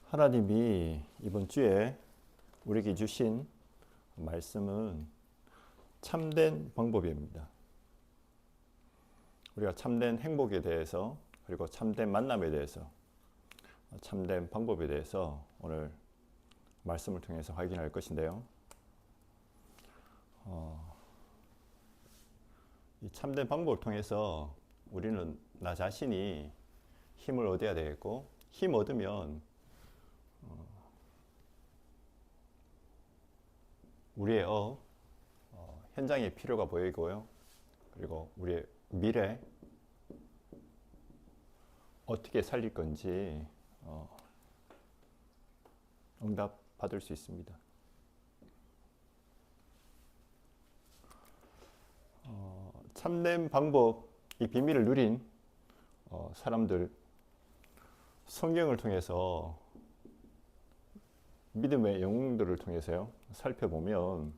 하나님이 이번 주에 우리에게 주신 말씀은 참된 방법입니다. 우리가 참된 행복에 대해서 그리고 참된 만남에 대해서 참된 방법에 대해서 오늘 말씀을 통해서 확인할 것인데요. 이 참된 방법을 통해서 우리는 나 자신이 힘을 얻어야 되겠고, 힘 얻으면 우리의 현장에 필요가 보이고요. 그리고 우리의 미래 어떻게 살릴 건지 응답 받을 수 있습니다. 참된 방법, 이 비밀을 누린 사람들, 성경을 통해서 믿음의 영웅들을 통해서요 살펴보면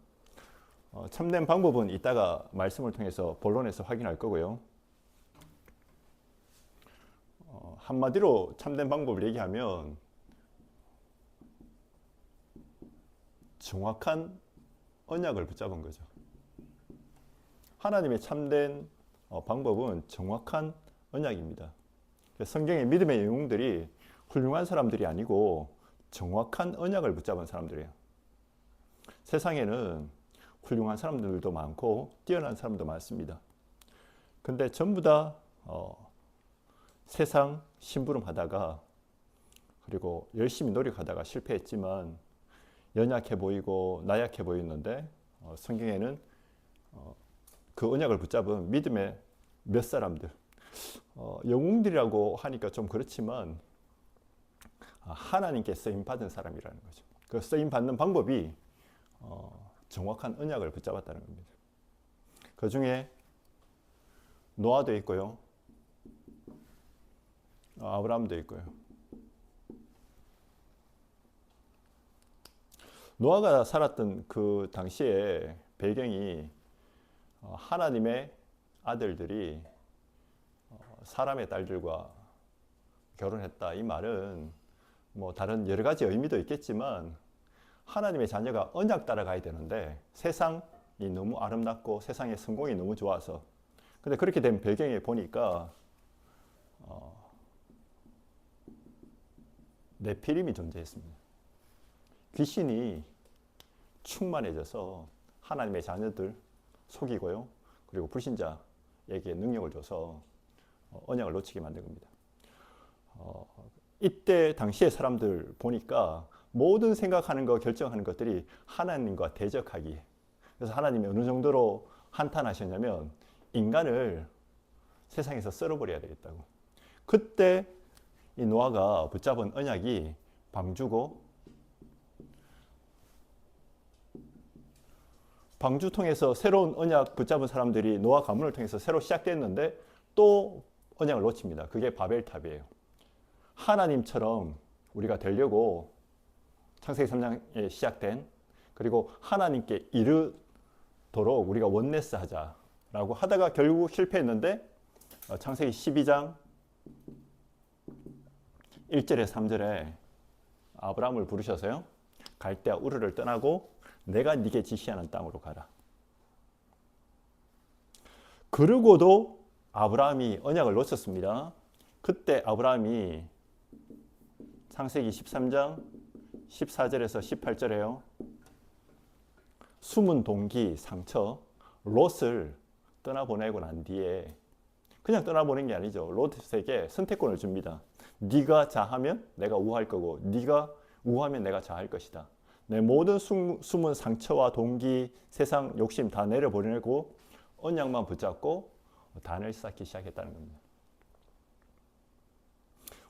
참된 방법은 이따가 말씀을 통해서 본론에서 확인할 거고요. 한마디로 참된 방법을 얘기하면 정확한 언약을 붙잡은 거죠. 하나님의 참된 방법은 정확한 언약입니다. 성경의 믿음의 영웅들이 훌륭한 사람들이 아니고 정확한 언약을 붙잡은 사람들이에요. 세상에는 훌륭한 사람들도 많고 뛰어난 사람도 많습니다. 근데 전부 다 세상 심부름하다가 그리고 열심히 노력하다가 실패했지만 연약해 보이고 나약해 보이는데 성경에는 그 언약을 붙잡은 믿음의 몇 사람들, 영웅들이라고 하니까 좀 그렇지만 하나님께 쓰임받은 사람이라는 거죠. 그 쓰임받는 방법이 정확한 언약을 붙잡았다는 겁니다. 그 중에 노아도 있고요. 아브라함도 있고요. 노아가 살았던 그 당시에 배경이 하나님의 아들들이 사람의 딸들과 결혼했다. 이 말은 뭐 다른 여러 가지 의미도 있겠지만 하나님의 자녀가 언약 따라가야 되는데 세상이 너무 아름답고 세상의 성공이 너무 좋아서 근데 그렇게 된 배경에 보니까 네피림이 존재했습니다. 귀신이 충만해져서 하나님의 자녀들 속이고요. 그리고 불신자에게 능력을 줘서 언약을 놓치게 만든 겁니다. 이때 당시의 사람들 보니까 모든 생각하는 거 결정하는 것들이 하나님과 대적하기에 그래서 하나님이 어느 정도로 한탄하셨냐면 인간을 세상에서 썰어버려야 되겠다고. 그때 이 노아가 붙잡은 언약이 방주고 방주 통해서 새로운 언약 붙잡은 사람들이 노아 가문을 통해서 새로 시작됐는데 또 언약을 놓칩니다. 그게 바벨탑이에요. 하나님처럼 우리가 되려고 창세기 3장에 시작된 그리고 하나님께 이르도록 우리가 원네스 하자라고 하다가 결국 실패했는데 창세기 12장 1절에 3절에 아브라함을 부르셔서요. 갈대아 우르를 떠나고 내가 네게 지시하는 땅으로 가라. 그러고도 아브라함이 언약을 놓쳤습니다. 그때 아브라함이 창세기 13장 14절에서 18절에요. 숨은 동기 상처 롯을 떠나보내고 난 뒤에 그냥 떠나보낸 게 아니죠. 롯에게 선택권을 줍니다. 네가 자하면 내가 우할 거고 네가 우하면 내가 자할 것이다. 내 모든 숨은 상처와 동기, 세상 욕심 다 내려보내고 언약만 붙잡고 단을 쌓기 시작했다는 겁니다.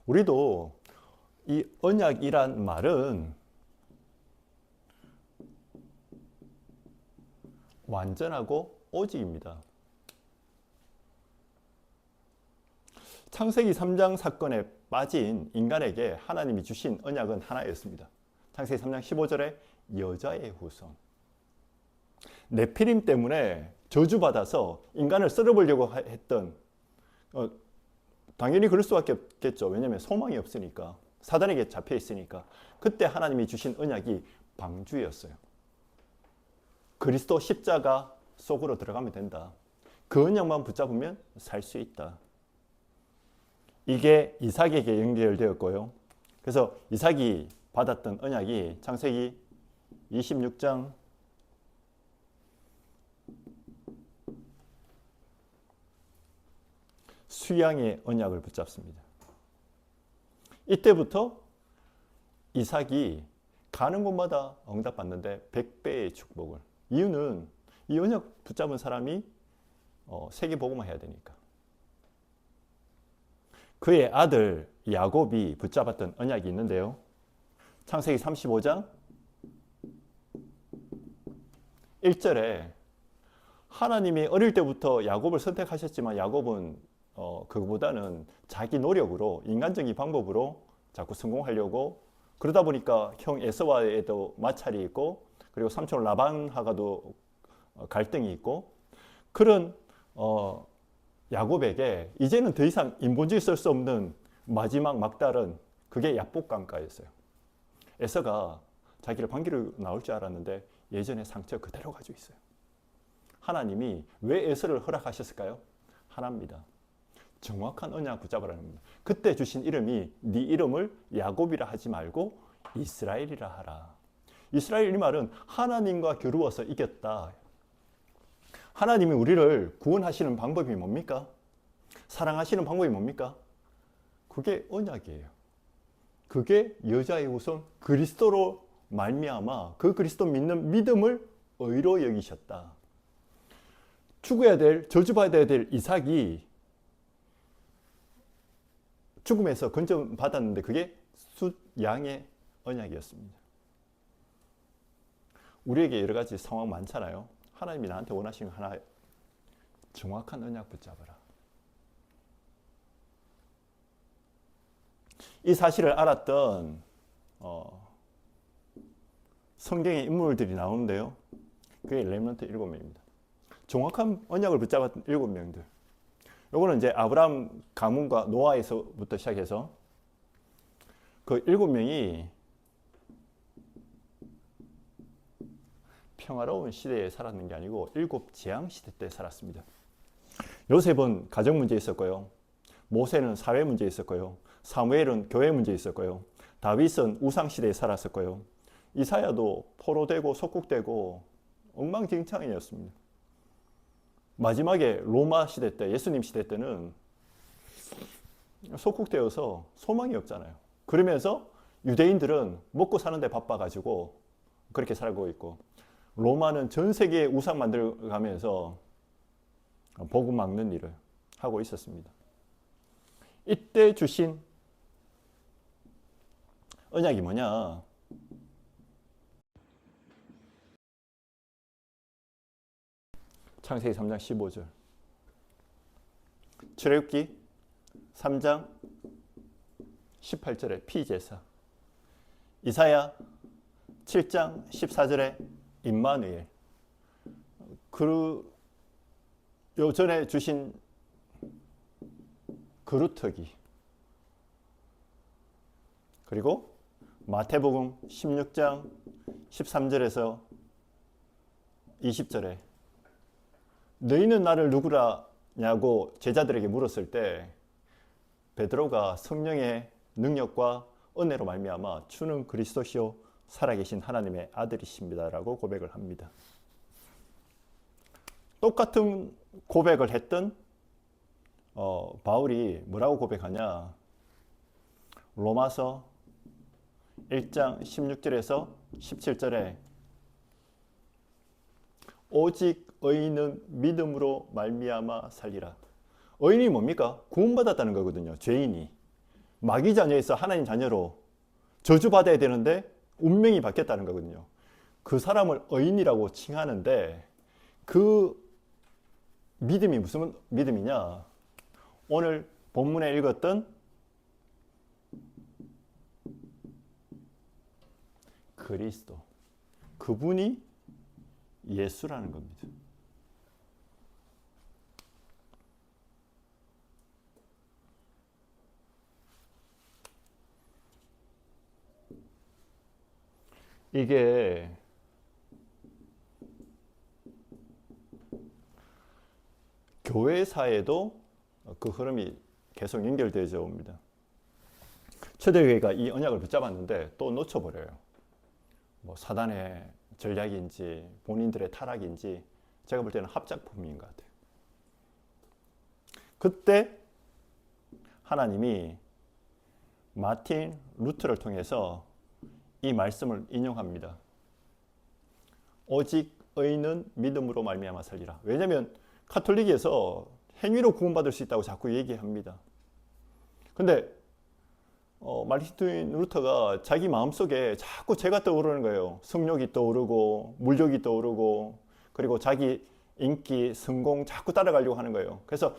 우리도 이 언약이란 말은 완전하고 오직입니다. 창세기 3장 사건에 빠진 인간에게 하나님이 주신 언약은 하나였습니다. 창세기 3장 15절에 여자의 후손. 네피림 때문에 저주받아서 인간을 썰어보려고 했던 당연히 그럴 수밖에 없겠죠. 왜냐하면 소망이 없으니까. 사단에게 잡혀 있으니까. 그때 하나님이 주신 언약이 방주였어요. 그리스도 십자가 속으로 들어가면 된다. 그 언약만 붙잡으면 살 수 있다. 이게 이삭에게 연결되었고요. 그래서 이삭이 받았던 언약이 창세기 26장 수양의 언약을 붙잡습니다. 이때부터 이삭이 가는 곳마다 응답받는데 100배의 축복을. 이유는 이 언약 붙잡은 사람이 세계복음화 해야 되니까. 그의 아들 야곱이 붙잡았던 언약이 있는데요. 창세기 35장 1절에 하나님이 어릴 때부터 야곱을 선택하셨지만 야곱은 그거보다는 자기 노력으로 인간적인 방법으로 자꾸 성공하려고 그러다 보니까 형 에서와에도 마찰이 있고 그리고 삼촌 라반하고도 갈등이 있고 그런 야곱에게 이제는 더 이상 인본주의 쓸 수 없는 마지막 막달은 그게 야복강가였어요. 에서가 자기를 반기로 나올 줄 알았는데 예전의 상처 그대로 가지고 있어요. 하나님이 왜 에서를 허락하셨을까요? 하나입니다. 정확한 언약 붙잡으라는 겁니다. 그때 주신 이름이 네 이름을 야곱이라 하지 말고 이스라엘이라 하라. 이스라엘 이 말은 하나님과 겨루어서 이겼다. 하나님이 우리를 구원하시는 방법이 뭡니까? 사랑하시는 방법이 뭡니까? 그게 언약이에요. 그게 여자의 후손 그리스도로 말미암아 그 그리스도 믿는 믿음을 의로 여기셨다. 죽어야 될, 저주받아야 될 이삭이 죽음에서 건져받았는데 그게 숫양의 언약이었습니다. 우리에게 여러 가지 상황 많잖아요. 하나님이 나한테 원하시는 하나 정확한 언약 붙잡아라. 이 사실을 알았던 성경의 인물들이 나오는데요. 그게 렘넌트 7명입니다. 정확한 언약을 붙잡았던 7명들. 요거는 이제 아브라함 가문과 노아에서부터 시작해서 그 7명이 평화로운 시대에 살았는 게 아니고 7 재앙 시대 때 살았습니다. 요셉은 가정 문제 있었고요. 모세는 사회 문제 있었고요. 사무엘은 교회 문제 있었고요. 다윗은 우상 시대에 살았었고요. 이사야도 포로되고 속국되고 엉망진창이었습니다. 마지막에 로마 시대 때, 예수님 시대 때는 속국되어서 소망이 없잖아요. 그러면서 유대인들은 먹고 사는데 바빠가지고 그렇게 살고 있고 로마는 전 세계에 우상 만들어가면서 복음 막는 일을 하고 있었습니다. 이때 주신 언약이 뭐냐? 창세기 3장 15절, 출애굽기 3장 18절에 피제사, 이사야 7장 14절에 임마누엘, 그 요전에 주신 그루터기, 그리고 마태복음 16장 13절에서 20절에 너희는 나를 누구라냐고 제자들에게 물었을 때 베드로가 성령의 능력과 은혜로 말미암아 주는 그리스도시요 살아계신 하나님의 아들이십니다라고 고백을 합니다. 똑같은 고백을 했던 바울이 뭐라고 고백하냐? 로마서 1장 16절에서 17절에 오직 의인은 믿음으로 말미암아 살리라. 의인이 뭡니까? 구원받았다는 거거든요. 죄인이 마귀 자녀에서 하나님 자녀로 저주받아야 되는데 운명이 바뀌었다는 거거든요. 그 사람을 의인이라고 칭하는데 그 믿음이 무슨 믿음이냐? 오늘 본문에 읽었던 그리스도, 그분이 예수라는 겁니다. 이게 교회사에도 그 흐름이 계속 연결되어져 옵니다. 초대교회가 이 언약을 붙잡았는데 또 놓쳐버려요. 뭐 사단의 전략인지 본인들의 타락인지 제가 볼 때는 합작품인 것 같아요. 그때 하나님이 마틴 루터를 통해서 이 말씀을 인용합니다. 오직 의인은 믿음으로 말미암아 살리라. 왜냐하면 카톨릭에서 행위로 구원받을 수 있다고 자꾸 얘기합니다. 근데 마틴 루터가 자기 마음속에 자꾸 죄가 떠오르는 거예요. 성욕이 떠오르고 물욕이 떠오르고 그리고 자기 인기, 성공 자꾸 따라가려고 하는 거예요. 그래서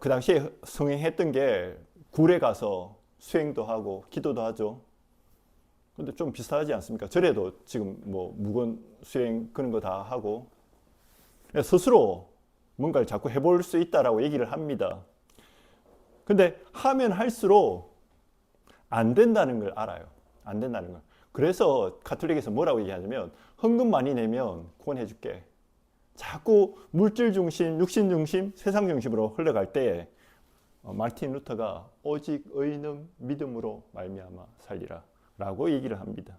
그 당시에 성행했던 게 굴에 가서 수행도 하고 기도도 하죠. 근데 좀 비슷하지 않습니까? 절에도 지금 뭐 무건 수행 그런 거 다 하고 스스로 뭔가를 자꾸 해볼 수 있다라고 얘기를 합니다. 근데 하면 할수록 안 된다는 걸 알아요. 안 된다는 걸. 그래서 가톨릭에서 뭐라고 얘기하냐면 헌금 많이 내면 구원해 줄게. 자꾸 물질 중심, 육신 중심, 세상 중심으로 흘러갈 때 마틴 루터가 오직 의인은 믿음으로 말미암아 살리라 라고 얘기를 합니다.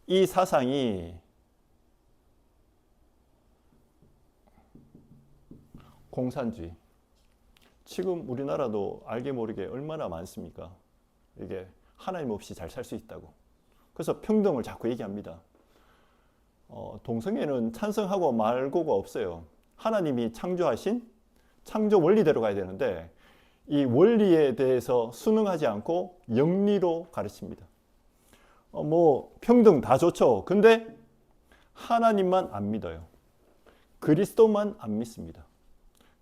이 사상이 공산주의. 지금 우리나라도 알게 모르게 얼마나 많습니까? 이게 하나님 없이 잘 살 수 있다고. 그래서 평등을 자꾸 얘기합니다. 동성애는 찬성하고 말고가 없어요. 하나님이 창조하신 창조 원리대로 가야 되는데 이 원리에 대해서 순응하지 않고 영리로 가르칩니다. 뭐 평등 다 좋죠. 근데 하나님만 안 믿어요. 그리스도만 안 믿습니다.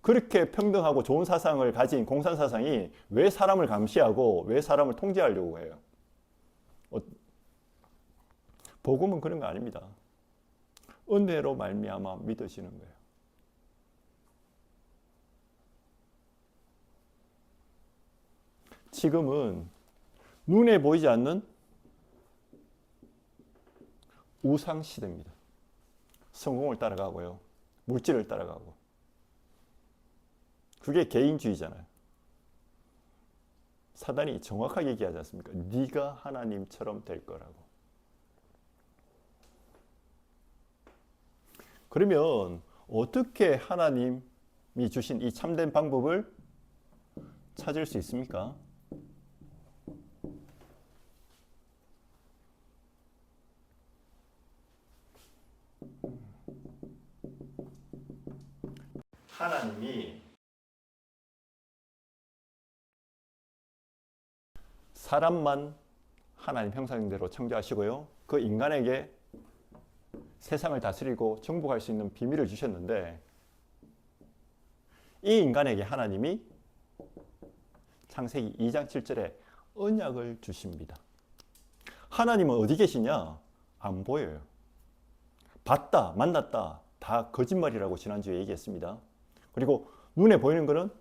그렇게 평등하고 좋은 사상을 가진 공산 사상이 왜 사람을 감시하고 왜 사람을 통제하려고 해요? 복음은 그런 거 아닙니다. 은혜로 말미암아 믿으시는 거예요. 지금은 눈에 보이지 않는 우상 시대입니다. 성공을 따라가고요. 물질을 따라가고. 그게 개인주의잖아요. 사단이 정확하게 얘기하지 않습니까? 네가 하나님처럼 될 거라고. 그러면 어떻게 하나님이 주신 이 참된 방법을 찾을 수 있습니까? 하나님이 사람만 하나님 형상대로 창조하시고요. 그 인간에게 세상을 다스리고 정복할 수 있는 비밀을 주셨는데 이 인간에게 하나님이 창세기 2장 7절에 언약을 주십니다. 하나님은 어디 계시냐? 안 보여요. 봤다, 만났다, 다 거짓말이라고 지난주에 얘기했습니다. 그리고 눈에 보이는 것은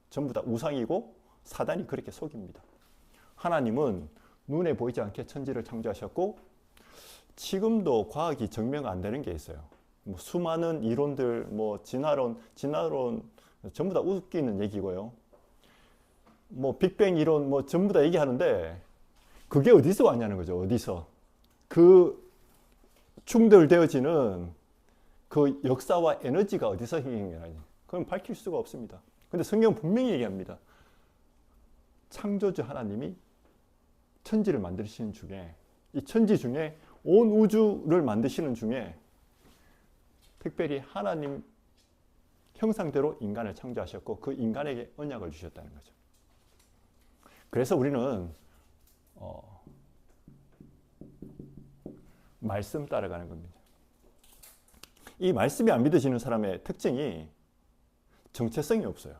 전부 다 우상이고 사단이 그렇게 속입니다. 하나님은 눈에 보이지 않게 천지를 창조하셨고 지금도 과학이 증명 안 되는 게 있어요. 뭐 수많은 이론들, 뭐 진화론 전부 다 웃기는 얘기고요. 뭐 빅뱅 이론 뭐 전부 다 얘기하는데 그게 어디서 왔냐는 거죠. 어디서? 그 충돌되어지는 그 역사와 에너지가 어디서 생기느냐. 그건 밝힐 수가 없습니다. 근데 성경은 분명히 얘기합니다. 창조주 하나님이 천지를 만드시는 중에 이 천지 중에 온 우주를 만드시는 중에 특별히 하나님 형상대로 인간을 창조하셨고 그 인간에게 언약을 주셨다는 거죠. 그래서 우리는 말씀 따라가는 겁니다. 이 말씀이 안 믿어지는 사람의 특징이 정체성이 없어요.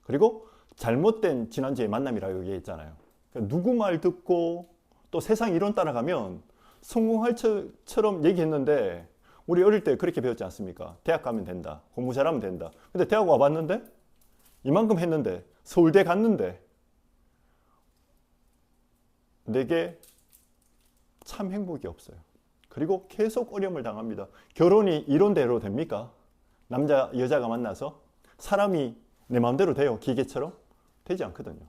그리고 잘못된 지난주에 만남이라고 얘기했잖아요. 그러니까 누구 말 듣고 또 세상 이론 따라가면 성공할 처럼 얘기했는데 우리 어릴 때 그렇게 배웠지 않습니까? 대학 가면 된다. 공부 잘하면 된다. 근데 대학 와봤는데 이만큼 했는데 서울대 갔는데 내게 참 행복이 없어요. 그리고 계속 어려움을 당합니다. 결혼이 이론대로 됩니까? 남자 여자가 만나서 사람이 내 마음대로 돼요? 기계처럼? 되지 않거든요.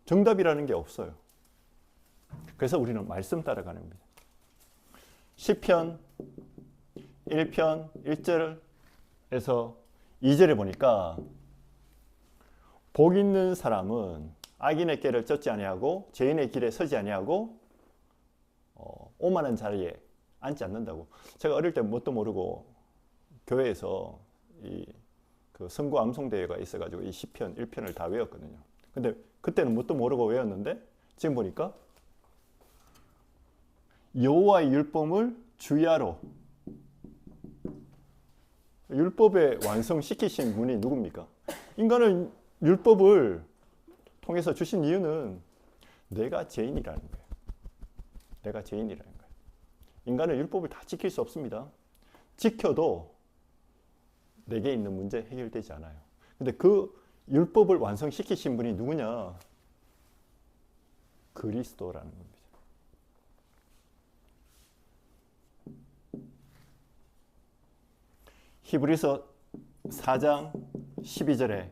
정답이라는 게 없어요. 그래서 우리는 말씀 따라가는 겁니다. 시편 1편 1절에서 2절에 보니까 복 있는 사람은 악인의 길을 쫓지 아니하고 죄인의 길에 서지 아니하고 오만한 자리에 앉지 않는다고. 제가 어릴 때 뭣도 모르고 교회에서 그 선구 암송 대회가 있어가지고 이 시편 1편을 다 외웠거든요. 근데 그때는 뭣도 모르고 외웠는데 지금 보니까 여호와의 율법을 주야로, 율법에 완성시키신 분이 누굽니까? 인간은 율법을 통해서 주신 이유는 내가 죄인이라는 거예요. 내가 죄인이라는 거예요. 인간은 율법을 다 지킬 수 없습니다. 지켜도 내게 있는 문제 해결되지 않아요. 근데 그 율법을 완성시키신 분이 누구냐? 그리스도라는 겁니다. 히브리서 4장 12절에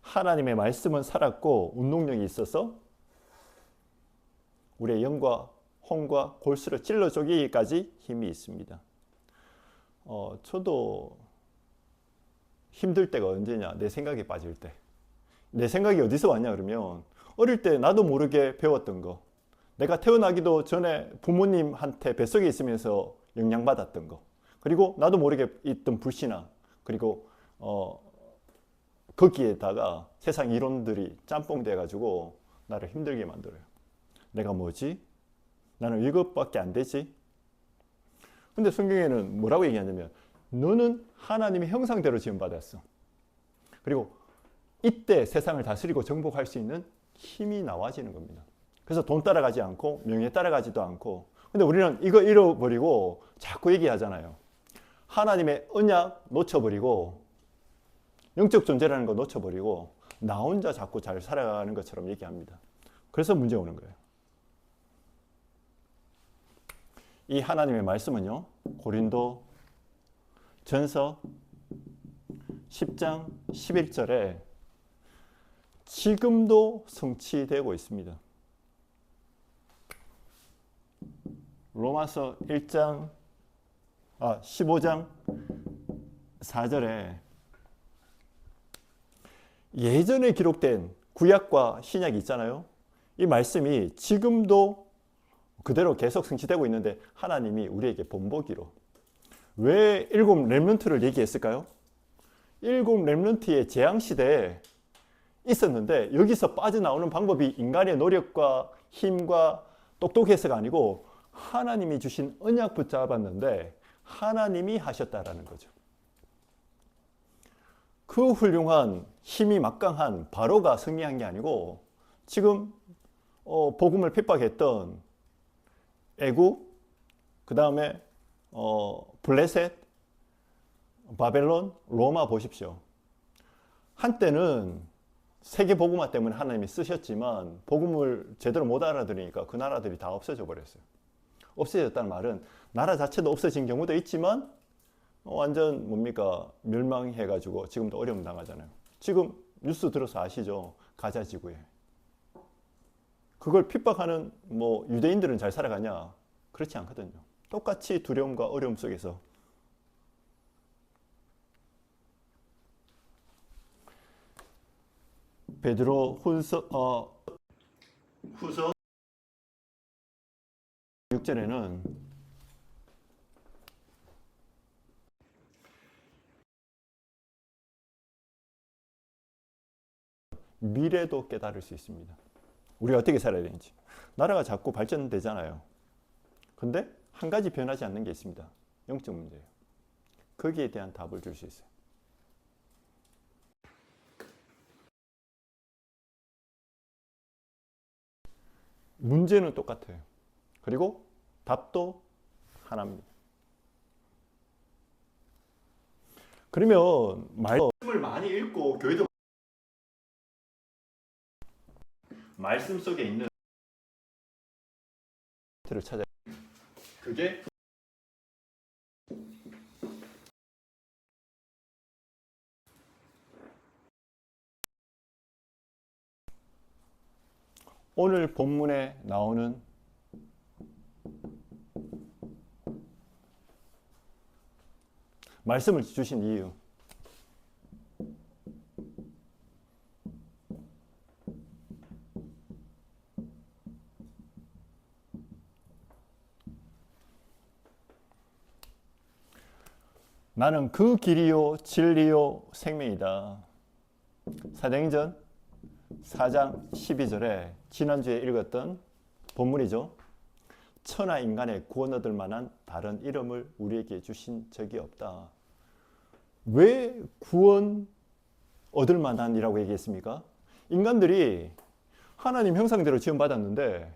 하나님의 말씀은 살았고 운동력이 있어서 우리의 영과 혼과 골수를 찔러 쪼개기까지 힘이 있습니다. 저도 힘들 때가 언제냐? 내 생각에 빠질 때. 내 생각이 어디서 왔냐 그러면 어릴 때 나도 모르게 배웠던 거, 내가 태어나기도 전에 부모님한테 뱃속에 있으면서 영향받았던 거, 그리고 나도 모르게 있던 불신앙, 그리고 거기에다가 세상 이론들이 짬뽕 돼가지고 나를 힘들게 만들어요. 내가 뭐지? 나는 이것밖에 안 되지? 근데 성경에는 뭐라고 얘기하냐면 너는 하나님의 형상대로 지음받았어. 그리고 이때 세상을 다스리고 정복할 수 있는 힘이 나와지는 겁니다. 그래서 돈 따라가지 않고 명예 따라가지도 않고. 근데 우리는 이거 잃어버리고 자꾸 얘기하잖아요. 하나님의 언약 놓쳐버리고 영적 존재라는 거 놓쳐버리고 나 혼자 자꾸 잘 살아가는 것처럼 얘기합니다. 그래서 문제 오는 거예요. 이 하나님의 말씀은요, 고린도 전서 10장 11절에 지금도 성취되고 있습니다. 로마서 15장 4절에 예전에 기록된 구약과 신약이 있잖아요. 이 말씀이 지금도 그대로 계속 성취되고 있는데 하나님이 우리에게 본보기로. 왜 7 렘넌트를 얘기했을까요? 7 렘넌트의 재앙시대에 있었는데 여기서 빠져나오는 방법이 인간의 노력과 힘과 똑똑해서가 아니고 하나님이 주신 언약 붙잡았는데 하나님이 하셨다라는 거죠. 그 훌륭한 힘이 막강한 바로가 승리한 게 아니고 지금 복음을 핍박했던 애국, 그 다음에 블레셋, 바벨론, 로마 보십시오. 한때는 세계 복음화 때문에 하나님이 쓰셨지만 복음을 제대로 못 알아들으니까 그 나라들이 다 없어져 버렸어요. 없어졌다는 말은 나라 자체도 없어진 경우도 있지만 완전 뭡니까 멸망해가지고 지금도 어려움 당하잖아요. 지금 뉴스 들어서 아시죠? 가자 지구에. 그걸 핍박하는 유대인들은 잘 살아가냐? 그렇지 않거든요. 똑같이 두려움과 어려움 속에서. 베드로 후서 6절에는 미래도 깨달을 수 있습니다. 우리가 어떻게 살아야 되는지. 나라가 자꾸 발전되잖아요. 근데 한 가지 변하지 않는 게 있습니다. 영적 문제예요. 거기에 대한 답을 줄 수 있어요. 문제는 똑같아요. 그리고 답도 하나입니다. 그러면 말씀을 많이 읽고 교회도 말씀 속에 있는 를 찾아요. 그게 오늘 본문에 나오는 말씀을 주신 이유. 나는 그 길이요 진리요 생명이다. 사도행전 4장 12절에 지난주에 읽었던 본문이죠. 천하 인간의 구원 얻을 만한 다른 이름을 우리에게 주신 적이 없다. 왜 구원 얻을 만한이라고 얘기했습니까? 인간들이 하나님 형상대로 지음받았는데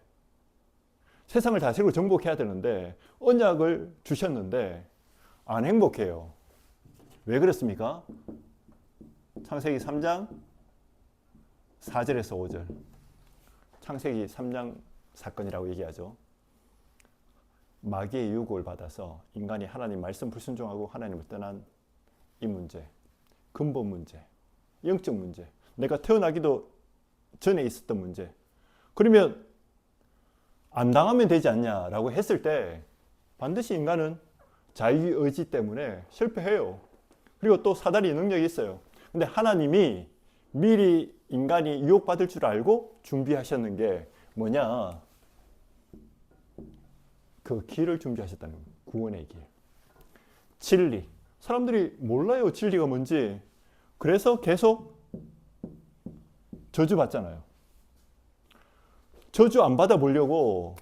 세상을 다스리고 정복해야 되는데 언약을 주셨는데 안 행복해요. 왜 그렇습니까? 창세기 3장 4절에서 5절. 창세기 3장 사건이라고 얘기하죠. 마귀의 유혹을 받아서 인간이 하나님 말씀 불순종하고 하나님을 떠난 이 문제, 근본 문제, 영적 문제, 내가 태어나기도 전에 있었던 문제. 그러면 안 당하면 되지 않냐라고 했을 때 반드시 인간은 자유의지 때문에 실패해요. 그리고 또 사단이 능력이 있어요. 근데 하나님이 미리 인간이 유혹받을 줄 알고 준비하셨는 게 뭐냐? 그 길을 준비하셨다는 거예요. 구원의 길. 진리. 사람들이 몰라요, 진리가 뭔지. 그래서 계속 저주받잖아요. 저주 안 받아보려고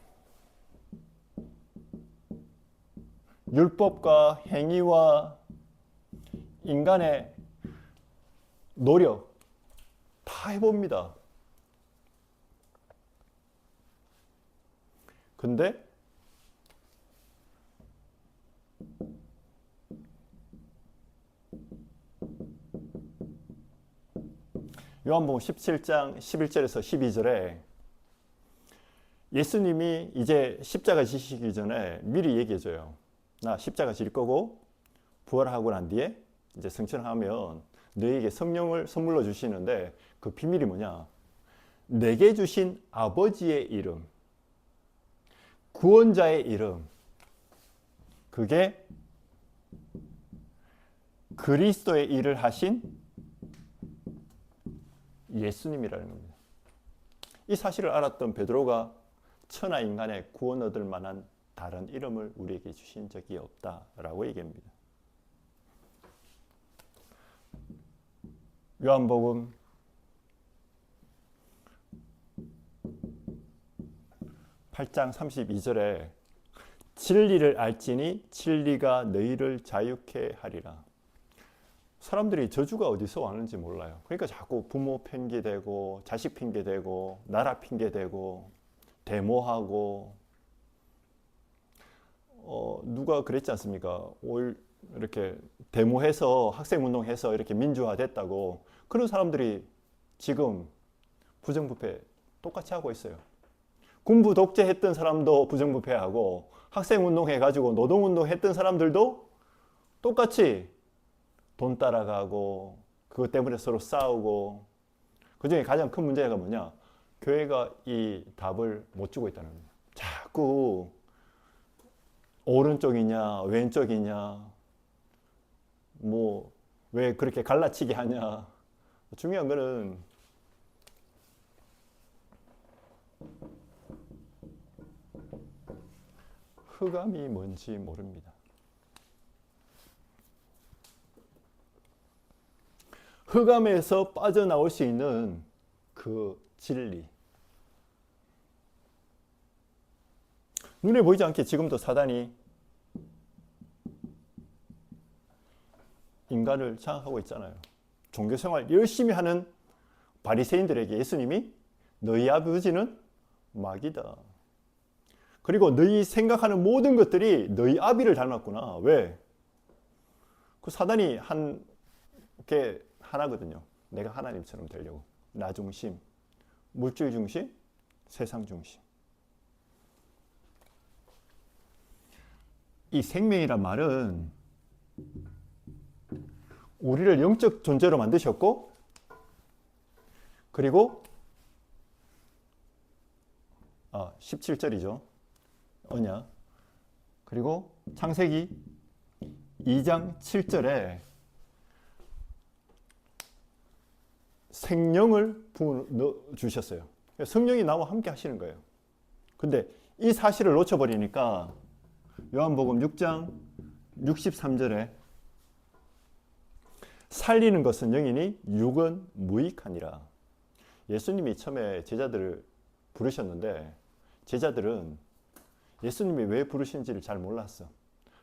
율법과 행위와 인간의 노력 다 해봅니다. 근데 요한복음 17장 11절에서 12절에 예수님이 이제 십자가 지시기 전에 미리 얘기해줘요. 나 십자가 질 거고 부활하고 난 뒤에 이제 승천하면 너에게 성령을 선물로 주시는데 그 비밀이 뭐냐? 내게 주신 아버지의 이름, 구원자의 이름, 그게 그리스도의 일을 하신 예수님이라는 겁니다. 이 사실을 알았던 베드로가 천하 인간의 구원 얻을 만한 다른 이름을 우리에게 주신 적이 없다라고 얘기합니다. 요한복음 8장 32절에 진리를 알지니 진리가 너희를 자유케 하리라. 사람들이 저주가 어디서 왔는지 몰라요. 그러니까 자꾸 부모 핑계대고 자식 핑계대고 나라 핑계대고 데모하고 누가 그랬지 않습니까? 이렇게 데모해서 학생운동해서 이렇게 민주화됐다고. 그런 사람들이 지금 부정부패 똑같이 하고 있어요. 군부 독재했던 사람도 부정부패하고 학생운동해가지고 노동운동 했던 사람들도 똑같이 돈 따라가고 그것 때문에 서로 싸우고. 그중에 가장 큰 문제가 뭐냐? 교회가 이 답을 못 주고 있다는 거예요. 자꾸 오른쪽이냐 왼쪽이냐 뭐 왜 그렇게 갈라치기 하냐. 중요한 거는 흑암이 뭔지 모릅니다. 흑암에서 빠져나올 수 있는 그 진리. 눈에 보이지 않게 지금도 사단이 인간을 장악하고 있잖아요. 종교생활 열심히 하는 바리새인들에게 예수님이 너희 아버지는 마귀다. 그리고 너희 생각하는 모든 것들이 너희 아비를 닮았구나. 왜? 그 사단이 한 게 하나거든요. 내가 하나님처럼 되려고. 나 중심, 물질 중심, 세상 중심. 이 생명이란 말은 우리를 영적 존재로 만드셨고, 그리고 17절이죠. 언약. 그리고 창세기 2장 7절에 생명을 부어주셨어요. 성령이 나와 함께 하시는 거예요. 근데 이 사실을 놓쳐버리니까 요한복음 6장 63절에 살리는 것은 영이니 육은 무익하니라. 예수님이 처음에 제자들을 부르셨는데 제자들은 예수님이 왜 부르신지를 잘 몰랐어.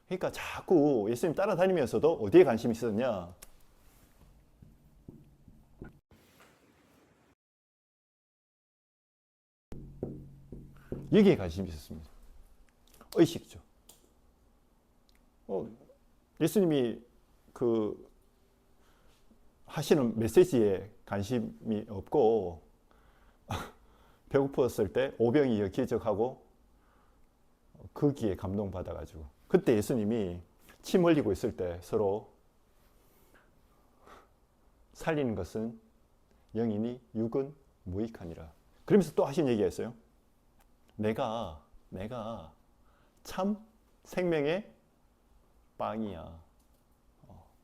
그러니까 자꾸 예수님 따라다니면서도 어디에 관심이 있었냐? 여기에 관심이 있었습니다. 의식죠. 예수님이 그 하시는 메시지에 관심이 없고 배고팠을 때 오병이어 기적하고 거기에 감동받아가지고 그때 예수님이 침 흘리고 있을 때 서로 살리는 것은 영이니 육은 무익하니라. 그러면서 또 하신 얘기가 있어요. 내가 참 생명의 빵이야.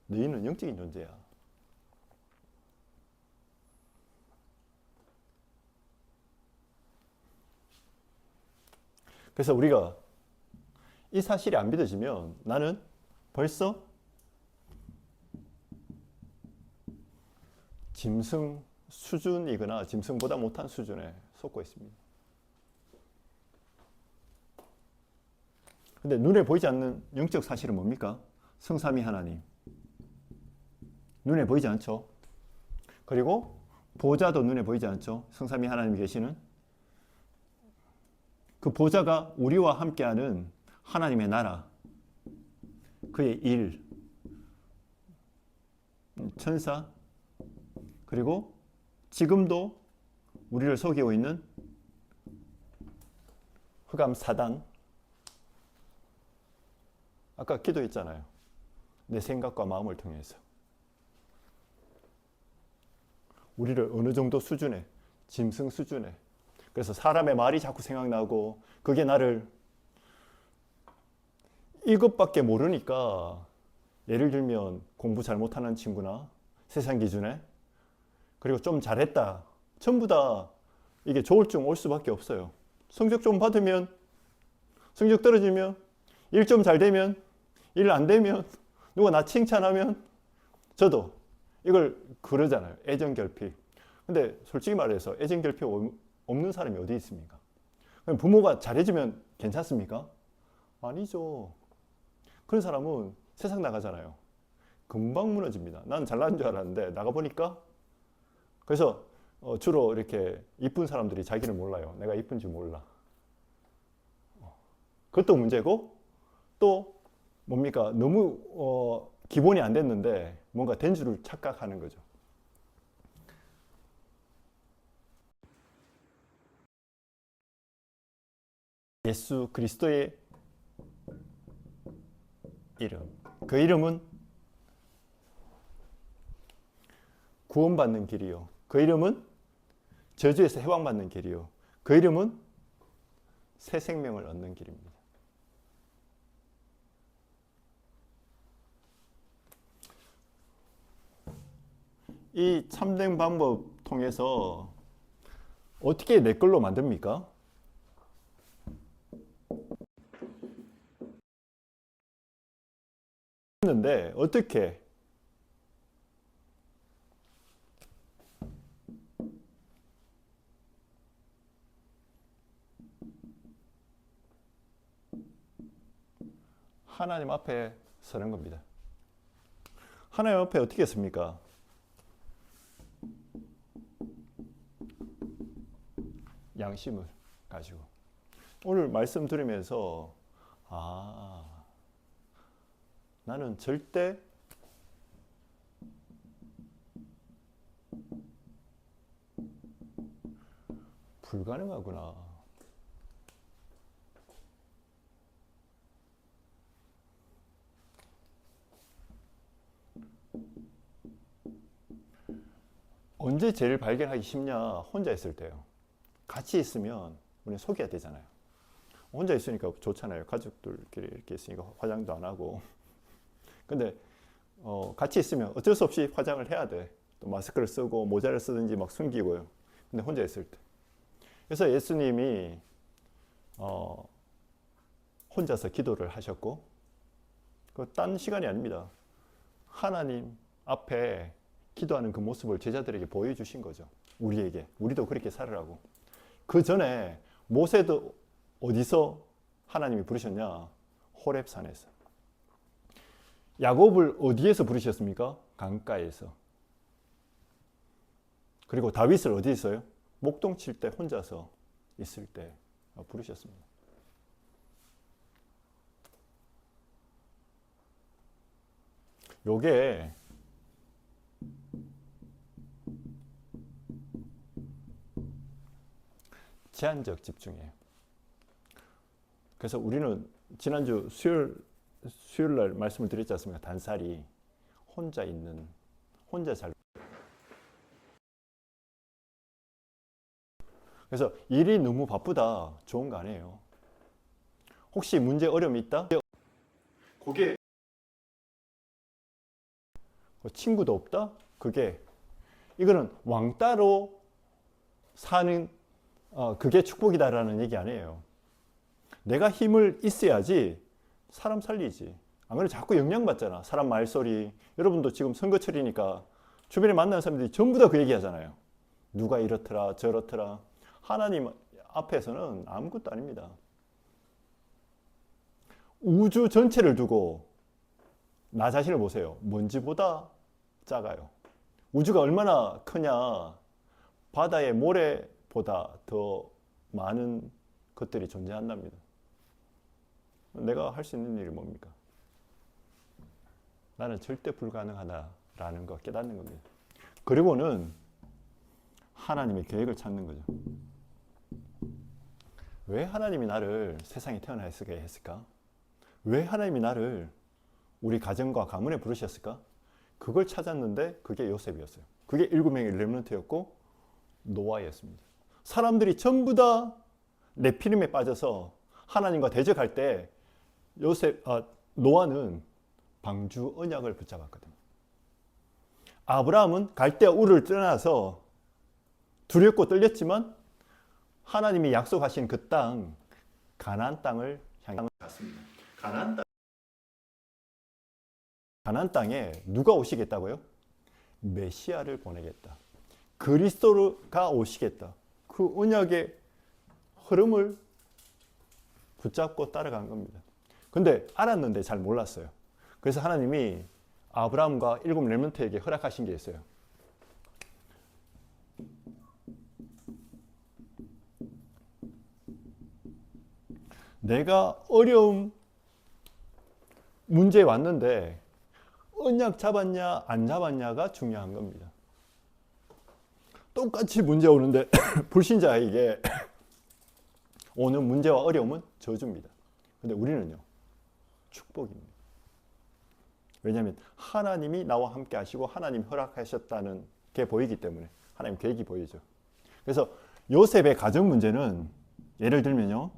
너희는 영적인 존재야. 그래서 우리가 이 사실이 안 믿어지면 나는 벌써 짐승 수준이거나 짐승보다 못한 수준에 속고 있습니다. 근데 눈에 보이지 않는 영적 사실은 뭡니까? 성삼위 하나님. 눈에 보이지 않죠? 그리고 보좌도 눈에 보이지 않죠? 성삼위 하나님이 계시는 그 보좌가 우리와 함께하는 하나님의 나라, 그의 일, 천사, 그리고 지금도 우리를 속이고 있는 흑암 사단. 아까 기도했잖아요. 내 생각과 마음을 통해서 우리를 어느 정도 수준에, 짐승 수준에. 그래서 사람의 말이 자꾸 생각나고 그게 나를 이것밖에 모르니까, 예를 들면 공부 잘못하는 친구나 세상 기준에, 그리고 좀 잘했다, 전부 다 이게 조울증 올 수밖에 없어요. 성적 좀 받으면, 성적 떨어지면, 일 좀 잘 되면, 일 안 되면, 누가 나 칭찬하면, 저도 이걸 그러잖아요. 애정결핍. 근데 솔직히 말해서 애정결핍 없는 사람이 어디 있습니까? 그럼 부모가 잘해주면 괜찮습니까? 아니죠. 그런 사람은 세상 나가잖아요. 금방 무너집니다. 난 잘난 줄 알았는데 나가보니까. 그래서 주로 이렇게 이쁜 사람들이 자기를 몰라요. 내가 이쁜지 몰라. 그것도 문제고, 또 뭡니까? 너무 기본이 안 됐는데 뭔가 된 줄을 착각하는 거죠. 예수 그리스도의 이름. 그 이름은 구원받는 길이요. 그 이름은 저주에서 해방받는 길이요. 그 이름은 새 생명을 얻는 길입니다. 이 참된 방법 통해서 어떻게 내 걸로 만듭니까? 했는데 어떻게? 하나님 앞에 서는 겁니다. 하나님 앞에 어떻게 섭니까? 양심을 가지고. 오늘 말씀 들으면서 나는 절대 불가능하구나. 언제 제일 발견하기 쉽냐? 혼자 있을 때요. 같이 있으면 우리는 속여야 되잖아요. 혼자 있으니까 좋잖아요. 가족들끼리 이렇게 있으니까 화장도 안 하고. 근데 같이 있으면 어쩔 수 없이 화장을 해야 돼. 또 마스크를 쓰고 모자를 쓰든지 막 숨기고요. 근데 혼자 있을 때. 그래서 예수님이 혼자서 기도를 하셨고, 딴 시간이 아닙니다. 하나님 앞에 기도하는 그 모습을 제자들에게 보여주신 거죠. 우리에게. 우리도 그렇게 살으라고. 그 전에 모세도 어디서 하나님이 부르셨냐? 호렙산에서. 야곱을 어디에서 부르셨습니까? 강가에서. 그리고 다윗을 어디 있어요? 목동 칠 때 혼자서 있을 때 부르셨습니다. 요게 제한적 집중이에요. 그래서 우리는 지난주 수요일 날 말씀을 드렸지 않습니까? 단살이 혼자 있는, 혼자 잘. 그래서 일이 너무 바쁘다 좋은 거 아니에요. 혹시 문제 어려움이 있다? 그게 친구도 없다? 이거는 왕따로 사는 그게 축복이다라는 얘기 아니에요. 내가 힘을 있어야지 사람 살리지. 안 그래도 자꾸 영향받잖아. 사람 말소리. 여러분도 지금 선거철이니까 주변에 만나는 사람들이 전부 다 그 얘기 하잖아요. 누가 이렇더라 저렇더라. 하나님 앞에서는 아무것도 아닙니다. 우주 전체를 두고 나 자신을 보세요. 먼지보다 작아요. 우주가 얼마나 크냐. 바다의 모래보다 더 많은 것들이 존재한답니다. 내가 할 수 있는 일이 뭡니까? 나는 절대 불가능하다라는 거 깨닫는 겁니다. 그리고는 하나님의 계획을 찾는 거죠. 왜 하나님이 나를 세상에 태어나게 했을까? 왜 하나님이 나를 우리 가정과 가문에 부르셨을까? 그걸 찾았는데 그게 요셉이었어요. 그게 7명의 렘넌트였고 노아였습니다. 사람들이 전부 다 네피림에 빠져서 하나님과 대적할 때 노아는 방주 언약을 붙잡았거든요. 아브라함은 갈대아 우르를 떠나서 두렵고 떨렸지만 하나님이 약속하신 그 땅, 가나안 땅을 향해 갔습니다. 가나안 땅에 누가 오시겠다고요? 메시아를 보내겠다. 그리스도가 오시겠다. 그 언약의 흐름을 붙잡고 따라간 겁니다. 근데 알았는데 잘 몰랐어요. 그래서 하나님이 아브라함과 7 렘넌트에게 허락하신 게 있어요. 내가 어려움 문제에 왔는데 언약 잡았냐 안 잡았냐가 중요한 겁니다. 똑같이 문제 오는데 불신자에게 오는 문제와 어려움은 저주입니다. 근데 우리는요, 축복입니다. 왜냐하면 하나님이 나와 함께 하시고 하나님이 허락하셨다는 게 보이기 때문에 하나님 계획이 보이죠. 그래서 요셉의 가정 문제는 예를 들면요,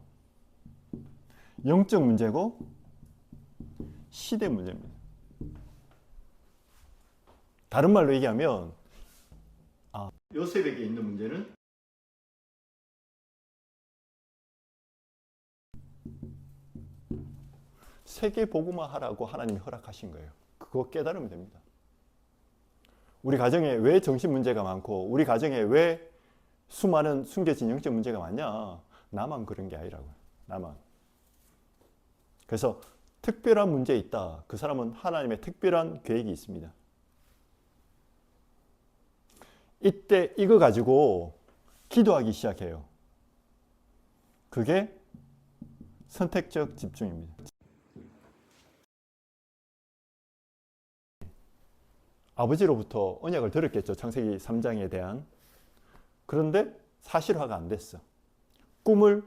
영적 문제고 시대 문제입니다. 다른 말로 얘기하면 요셉에게 있는 문제는 세계 복음화 하라고 하나님이 허락하신 거예요. 그거 깨달으면 됩니다. 우리 가정에 왜 정신 문제가 많고 우리 가정에 왜 수많은 숨겨진 영적 문제가 많냐? 나만 그런 게 아니라고요. 나만. 그래서 특별한 문제 있다. 그 사람은 하나님의 특별한 계획이 있습니다. 이때 이거 가지고 기도하기 시작해요. 그게 선택적 집중입니다. 아버지로부터 언약을 들었겠죠. 창세기 3장에 대한. 그런데 사실화가 안 됐어. 꿈을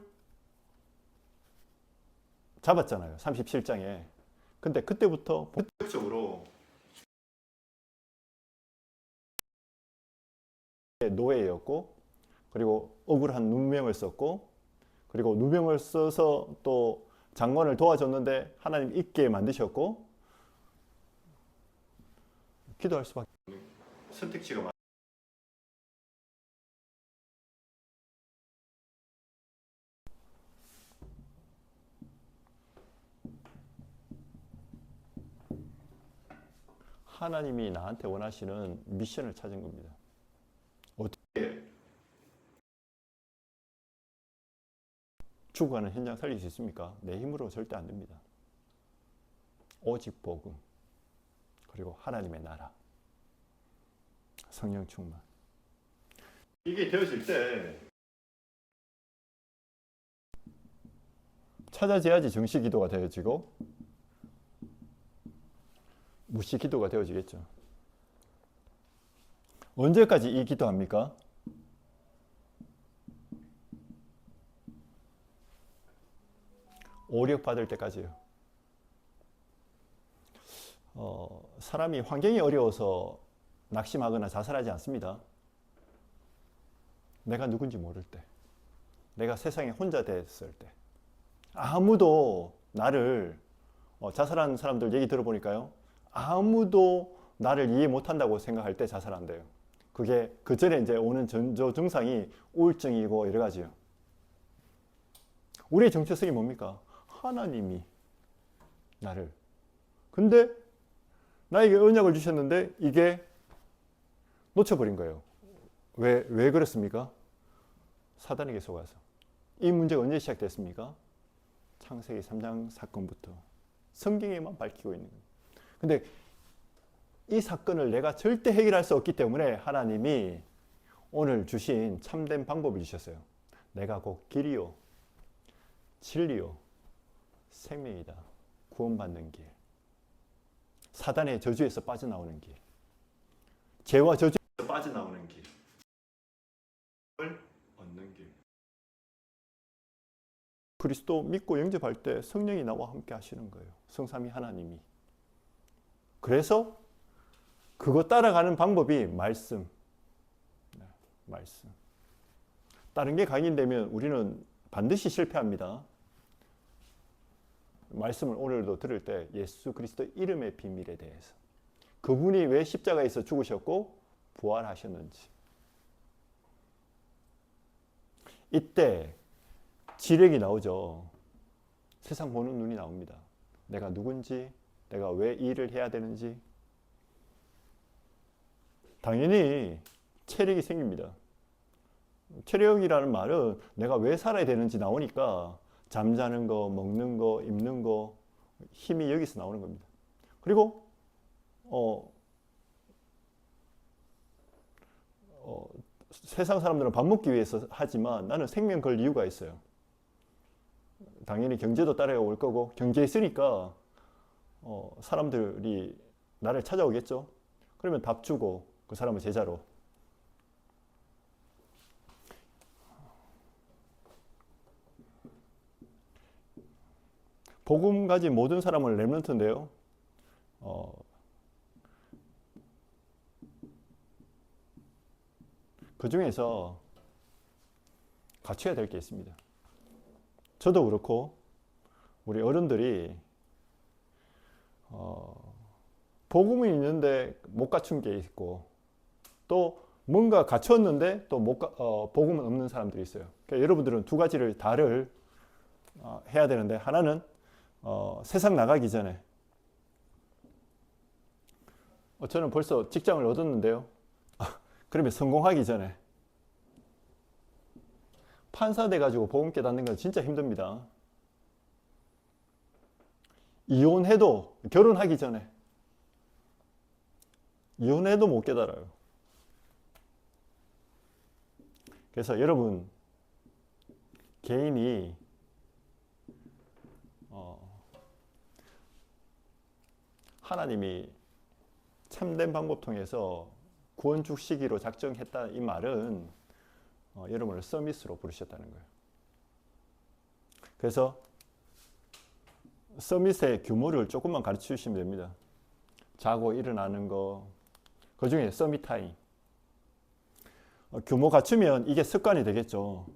잡았잖아요. 37장에. 근데 그때부터 본격적으로 노예였고, 그리고 억울한 누명을 썼고, 그리고 누명을 써서 또 장관을 도와줬는데 하나님 잊게 만드셨고, 기도할 수밖에 없는 선택지가 많아요. 하나님이 나한테 원하시는 미션을 찾은 겁니다. 어떻게 죽어가는 현장 살릴 수 있습니까? 내 힘으로 절대 안 됩니다. 오직 복음, 그리고 하나님의 나라, 성령 충만. 이게 되어질 때 찾아져야지 정시 기도가 되어지고 무시 기도가 되어지겠죠. 언제까지 이 기도합니까? 오력 받을 때까지요. 사람이 환경이 어려워서 낙심하거나 자살하지 않습니다. 내가 누군지 모를 때, 내가 세상에 혼자 됐을 때, 아무도 나를 자살하는 사람들 얘기 들어보니까요, 아무도 나를 이해 못한다고 생각할 때 자살한대요. 그게 그 전에 이제 오는 전조 증상이 우울증이고 여러 가지요. 우리의 정체성이 뭡니까? 하나님이 나를. 근데 나에게 언약을 주셨는데 이게 놓쳐버린 거예요. 왜 그렇습니까? 사단에게 속아서. 이 문제가 언제 시작됐습니까? 창세기 3장 사건부터 성경에만 밝히고 있는 거예요. 근데 이 사건을 내가 절대 해결할 수 없기 때문에 하나님이 오늘 주신 참된 방법을 주셨어요. 내가 곧 길이요, 진리요, 생명이다. 구원받는 길. 사단의 저주에서 빠져나오는 길. 죄와 저주에서 빠져나오는 길. 을 얻는 길. 그리스도 믿고 영접할 때 성령이 나와 함께 하시는 거예요. 성삼위 하나님이. 그래서 그거 따라가는 방법이 말씀. 말씀. 다른 게 각인되면 우리는 반드시 실패합니다. 말씀을 오늘도 들을 때 예수 그리스도 이름의 비밀에 대해서, 그분이 왜 십자가에서 죽으셨고 부활하셨는지, 이때 지력이 나오죠. 세상 보는 눈이 나옵니다. 내가 누군지, 내가 왜 이 일을 해야 되는지. 당연히 체력이 생깁니다. 체력이라는 말은 내가 왜 살아야 되는지 나오니까 잠자는 거, 먹는 거, 입는 거, 힘이 여기서 나오는 겁니다. 그리고 세상 사람들은 밥 먹기 위해서 하지만 나는 생명 걸 이유가 있어요. 당연히 경제도 따라올 거고, 경제에 있으니까 사람들이 나를 찾아오겠죠. 그러면 답 주고 그 사람을 제자로. 복음 가진 모든 사람은 렘넌트인데요. 그 중에서 갖춰야 될 게 있습니다. 저도 그렇고 우리 어른들이 복음이 있는데 못 갖춘 게 있고, 또 뭔가 갖췄는데 또 복음은 없는 사람들이 있어요. 그러니까 여러분들은 두 가지를 다를 해야 되는데, 하나는 세상 나가기 전에, 저는 벌써 직장을 얻었는데요. 그러면 성공하기 전에 판사 돼가지고 복음 깨닫는 건 진짜 힘듭니다. 이혼해도, 결혼하기 전에 이혼해도 못 깨달아요. 그래서 여러분 개인이 하나님이 참된 방법 통해서 구원축 시기로 작정했다, 이 말은 여러분을 서밋으로 부르셨다는 거예요. 그래서 서밋의 규모를 조금만 가르쳐 주시면 됩니다. 자고 일어나는 거, 그 중에 서밋 타임. 규모 갖추면 이게 습관이 되겠죠.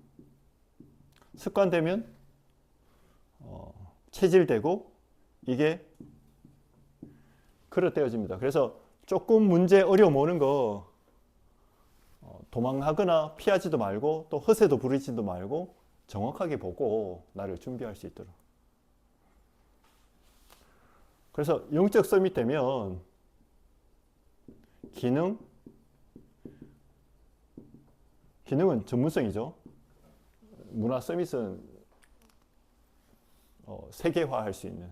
습관되면 체질되고 이게 그릇되어집니다. 그래서 조금 문제 어려움 오는 거 도망하거나 피하지도 말고 또 허세도 부리지도 말고 정확하게 보고 나를 준비할 수 있도록. 그래서 영적 서밋 되면 기능은 전문성이죠. 문화 서밋은 세계화할 수 있는.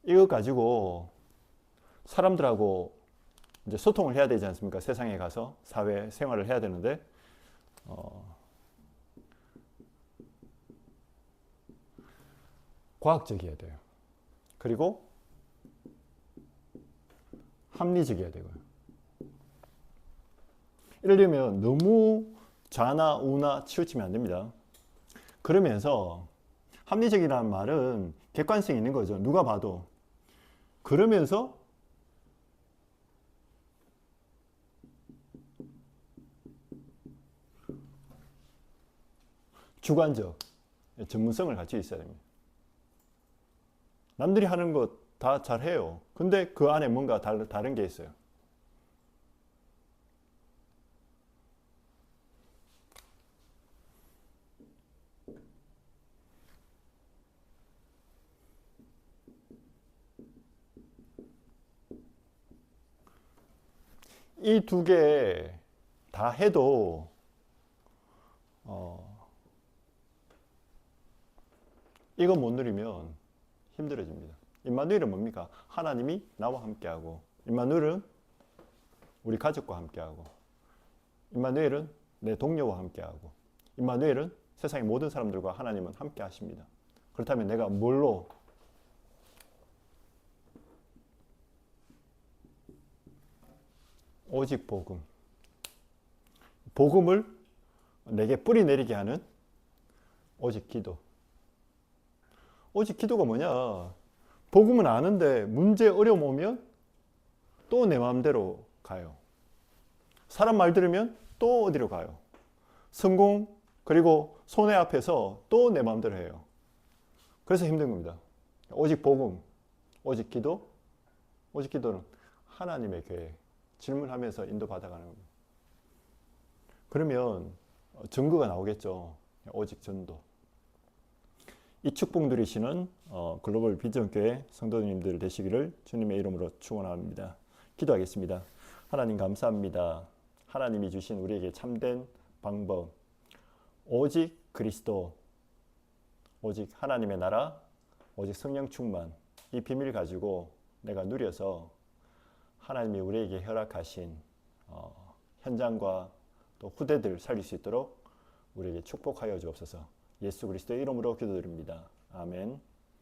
이거 가지고 사람들하고 이제 소통을 해야 되지 않습니까? 세상에 가서 사회 생활을 해야 되는데 과학적이어야 돼요. 그리고 합리적이어야 되고요. 이러려면 너무 좌나 우나 치우치면 안 됩니다. 그러면서 합리적이라는 말은 객관성이 있는 거죠. 누가 봐도. 그러면서 주관적 전문성을 갖추고 있어야 됩니다. 남들이 하는 거 다 잘해요. 근데 그 안에 뭔가 다른 게 있어요. 이 두 개 다 해도 이거 못 누리면 힘들어집니다. 임마누엘은 뭡니까? 하나님이 나와 함께하고, 임마누엘은 우리 가족과 함께하고, 임마누엘은 내 동료와 함께하고, 임마누엘은 세상의 모든 사람들과 하나님은 함께하십니다. 그렇다면 내가 뭘로? 오직 복음. 복음을 내게 뿌리 내리게 하는 오직 기도. 오직 기도가 뭐냐? 복음은 아는데 문제 어려움 오면 또 내 마음대로 가요. 사람 말 들으면 또 어디로 가요. 성공 그리고 손해 앞에서 또 내 마음대로 해요. 그래서 힘든 겁니다. 오직 복음, 오직 기도, 오직 기도는 하나님의 계획, 질문하면서 인도받아가는 겁니다. 그러면 증거가 나오겠죠. 오직 전도. 이 축복 누리시는 글로벌 비전교회 성도님들 되시기를 주님의 이름으로 축원합니다. 기도하겠습니다. 하나님 감사합니다. 하나님이 주신 우리에게 참된 방법, 오직 그리스도, 오직 하나님의 나라, 오직 성령 충만, 이 비밀 가지고 내가 누려서 하나님이 우리에게 허락하신 현장과 또 후대들 살릴 수 있도록 우리에게 축복하여 주옵소서. 예수 그리스도의 이름으로 기도드립니다. 아멘.